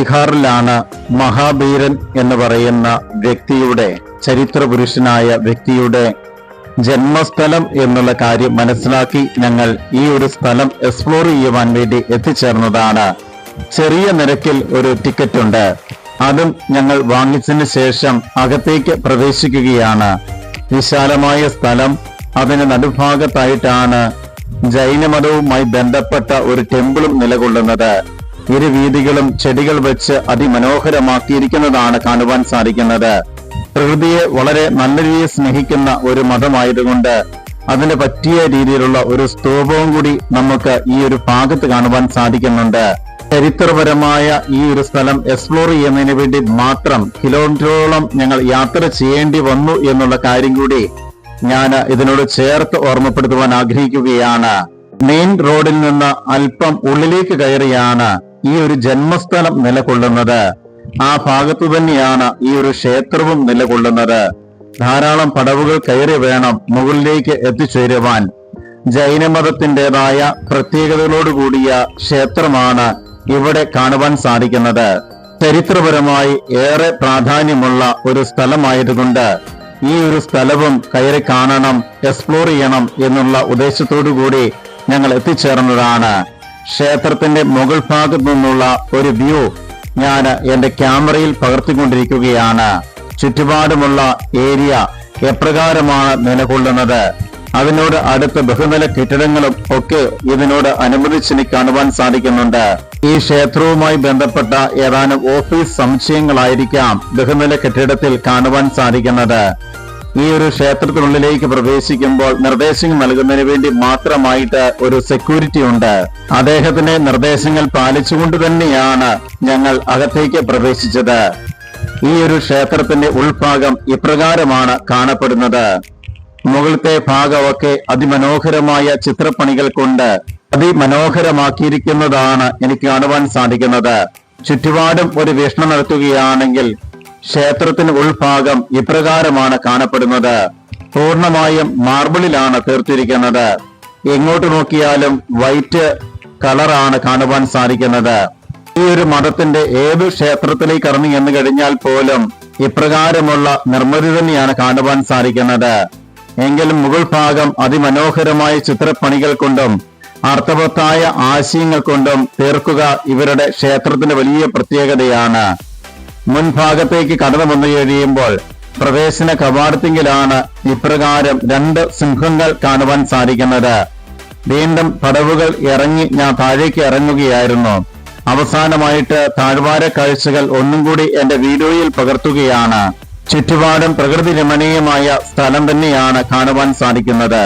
ബീഹാറിലാണ് മഹാബീരൻ എന്ന് പറയുന്ന വ്യക്തിയുടെ, ചരിത്ര പുരുഷനായ വ്യക്തിയുടെ ജന്മസ്ഥലം എന്നുള്ള കാര്യം മനസ്സിലാക്കി ഞങ്ങൾ ഈ ഒരു സ്ഥലം എക്സ്പ്ലോർ ചെയ്യുവാൻ വേണ്ടി എത്തിച്ചേർന്നതാണ്. ചെറിയ നിരക്കിൽ ഒരു ടിക്കറ്റ് ഉണ്ട്. അതും ഞങ്ങൾ വാങ്ങിച്ചതിന് ശേഷം അകത്തേക്ക് പ്രവേശിക്കുകയാണ്. വിശാലമായ സ്ഥലം. അതിന് നടുഭാഗത്തായിട്ടാണ് ജൈനമതവുമായി ബന്ധപ്പെട്ട ഒരു ടെമ്പിളും നിലകൊള്ളുന്നത്. ഇരുവീതികളും ചെടികൾ വെച്ച് അതിമനോഹരമാക്കിയിരിക്കുന്നതാണ് കാണുവാൻ സാധിക്കുന്നത്. പ്രകൃതിയെ വളരെ നല്ല രീതിയിൽ സ്നേഹിക്കുന്ന ഒരു മതമായതുകൊണ്ട് അതിന് പറ്റിയ രീതിയിലുള്ള ഒരു സ്തൂപവും കൂടി നമുക്ക് ഈ ഒരു ഭാഗത്ത് കാണുവാൻ സാധിക്കുന്നുണ്ട്. ചരിത്രപരമായ ഈ ഒരു സ്ഥലം എക്സ്പ്ലോർ ചെയ്യുന്നതിന് വേണ്ടി മാത്രം കിലോമീറ്ററോളം ഞങ്ങൾ യാത്ര ചെയ്യേണ്ടി വന്നു എന്നുള്ള കാര്യം കൂടി ഞാൻ ഇതിനോട് ചേർത്ത് ഓർമ്മപ്പെടുത്തുവാൻ ആഗ്രഹിക്കുകയാണ്. മെയിൻ റോഡിൽ നിന്ന് അല്പം ഉള്ളിലേക്ക് കയറിയാണ് ഈ ഒരു ജന്മസ്ഥലം നിലകൊള്ളുന്നത്. ആ ഭാഗത്തു തന്നെയാണ് ഈ ഒരു ക്ഷേത്രവും നിലകൊള്ളുന്നത്. ധാരാളം പടവുകൾ കയറി വേണം മുകളിലേക്ക് എത്തിച്ചേരുവാൻ. ജൈനമതത്തിൻ്റെതായ പ്രത്യേകതകളോടുകൂടിയ ക്ഷേത്രമാണ് ഇവിടെ കാണുവാൻ സാധിക്കുന്നത്. ചരിത്രപരമായി ഏറെ പ്രാധാന്യമുള്ള ഒരു സ്ഥലമായതുകൊണ്ട് ഈ ഒരു സ്ഥലവും കയറി കാണണം, എക്സ്പ്ലോർ ചെയ്യണം എന്നുള്ള ഉദ്ദേശത്തോടു കൂടി ഞങ്ങൾ എത്തിച്ചേർന്നതാണ്. ക്ഷേത്രത്തിന്റെ മുകൾ ഭാഗത്തു നിന്നുള്ള ഒരു വ്യൂ ഞാൻ എന്റെ ക്യാമറയിൽ പകർത്തിക്കൊണ്ടിരിക്കുകയാണ്. ചുറ്റുപാടുമുള്ള ഏരിയ എപ്രകാരമാണ് നിലകൊള്ളുന്നത്, അതിനോട് അടുത്ത ബഹുനില കെട്ടിടങ്ങളും ഒക്കെ ഇതിനോട് അനുബന്ധിച്ച് കാണുവാൻ സാധിക്കുന്നുണ്ട്. ഈ ക്ഷേത്രവുമായി ബന്ധപ്പെട്ട ഏതാനും ഓഫീസ് സമുച്ചയങ്ങളായിരിക്കാം ബഹുനില കെട്ടിടത്തിൽ കാണുവാൻ സാധിക്കുന്നത്. ഈ ഒരു ക്ഷേത്രത്തിനുള്ളിലേക്ക് പ്രവേശിക്കുമ്പോൾ നിർദ്ദേശങ്ങൾ നൽകുന്നതിന് വേണ്ടി മാത്രമായിട്ട് ഒരു സെക്യൂരിറ്റി ഉണ്ട്. അദ്ദേഹത്തിന്റെ നിർദ്ദേശങ്ങൾ പാലിച്ചുകൊണ്ട് തന്നെയാണ് ഞങ്ങൾ അകത്തേക്ക് പ്രവേശിച്ചത്. ഈ ഒരു ക്ഷേത്രത്തിന്റെ ഉൾഭാഗം ഇപ്രകാരമാണ് കാണപ്പെടുന്നത്. മുകളിലത്തെ ഭാഗമൊക്കെ അതിമനോഹരമായ ചിത്രപ്പണികൾ കൊണ്ട് അതിമനോഹരമാക്കിയിരിക്കുന്നതാണ് എനിക്ക് കാണുവാൻ സാധിക്കുന്നത്. ചുറ്റുപാടും ഒരു വീക്ഷണം നടത്തുകയാണെങ്കിൽ ക്ഷേത്രത്തിന് ഉൾഭാഗം ഇപ്രകാരമാണ് കാണപ്പെടുന്നത്. പൂർണ്ണമായും മാർബിളിലാണ് തീർത്തിരിക്കുന്നത്. എങ്ങോട്ട് നോക്കിയാലും വൈറ്റ് കളറാണ് കാണുവാൻ സാധിക്കുന്നത്. ഈ ഒരു മതത്തിന്റെ ഏത് ക്ഷേത്രത്തിലേക്ക് ഇറങ്ങി എന്ന് കഴിഞ്ഞാൽ പോലും ഇപ്രകാരമുള്ള നിർമ്മിതി തന്നെയാണ് കാണുവാൻ സാധിക്കുന്നത്. എങ്കിലും മുകൾ ഭാഗം അതിമനോഹരമായ ചിത്രപ്പണികൾ കൊണ്ടും അർത്ഥവത്തായ ആശയങ്ങൾ കൊണ്ടും തീർക്കുക ഇവരുടെ ക്ഷേത്രത്തിന്റെ വലിയ പ്രത്യേകതയാണ്. മുൻഭാഗത്തേക്ക് കടന്നു വന്നു കഴിയുമ്പോൾ പ്രവേശന കവാടത്തിങ്കിലാണ് ഇപ്രകാരം 2 സിംഹങ്ങൾ കാണുവാൻ സാധിക്കുന്നത്. വീണ്ടും പടവുകൾ ഇറങ്ങി ഞാൻ താഴേക്ക് ഇറങ്ങുകയായിരുന്നു. അവസാനമായിട്ട് താഴ്വാര കാഴ്ചകൾ ഒന്നും കൂടി എന്റെ വീഡിയോയിൽ പകർത്തുകയാണ്. ചുറ്റുപാടും പ്രകൃതി രമണീയമായ സ്ഥലം തന്നെയാണ് കാണുവാൻ സാധിക്കുന്നത്.